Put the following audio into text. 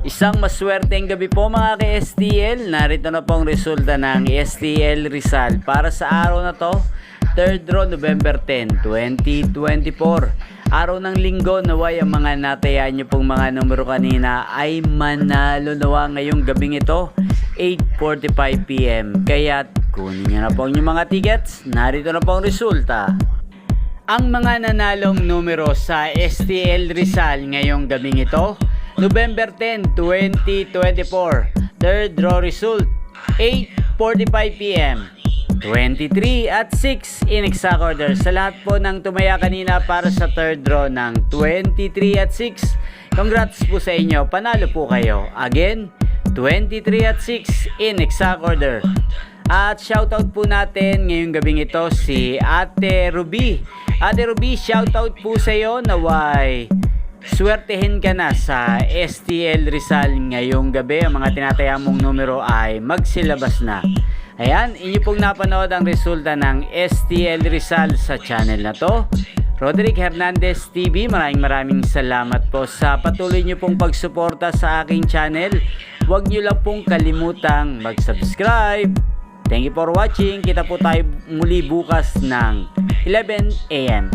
Isang maswerteng gabi po mga ka-STL. Narito na pong resulta ng STL Rizal para sa araw na to, 3rd draw November 10, 2024. Araw ng linggo, naway ang mga natayaan nyo pong mga numero kanina ay manalo nawa ngayong gabing ito, 8:45 PM. Kaya kunin nyo na po yung mga tickets. Narito na pong resulta. Ang mga nanalong numero sa STL Rizal ngayong gabing ito, November 10, 2024. Third draw result, 8:45 PM. 23 at 6 in exact order. Sa lahat po ng tumaya kanina para sa third draw ng 23 at 6, congrats po sa inyo. Panalo po kayo. Again, 23 at 6 in exact order. At shoutout po natin ngayong gabing ito si Ate Ruby. Ate Ruby, shoutout po sa iyo. Naway swertehin ka na sa STL Rizal ngayong gabi. Ang mga tinataya mong numero ay magsilabas na. Ayan, inyo pong napanood ang resulta ng STL Rizal sa channel na to, Roderick Hernandez TV. Maraming salamat po sa patuloy nyo pong pagsuporta sa aking channel. Huwag nyo lang pong kalimutang mag-subscribe. Thank you for watching. Kita po tayo muli bukas ng 11 AM.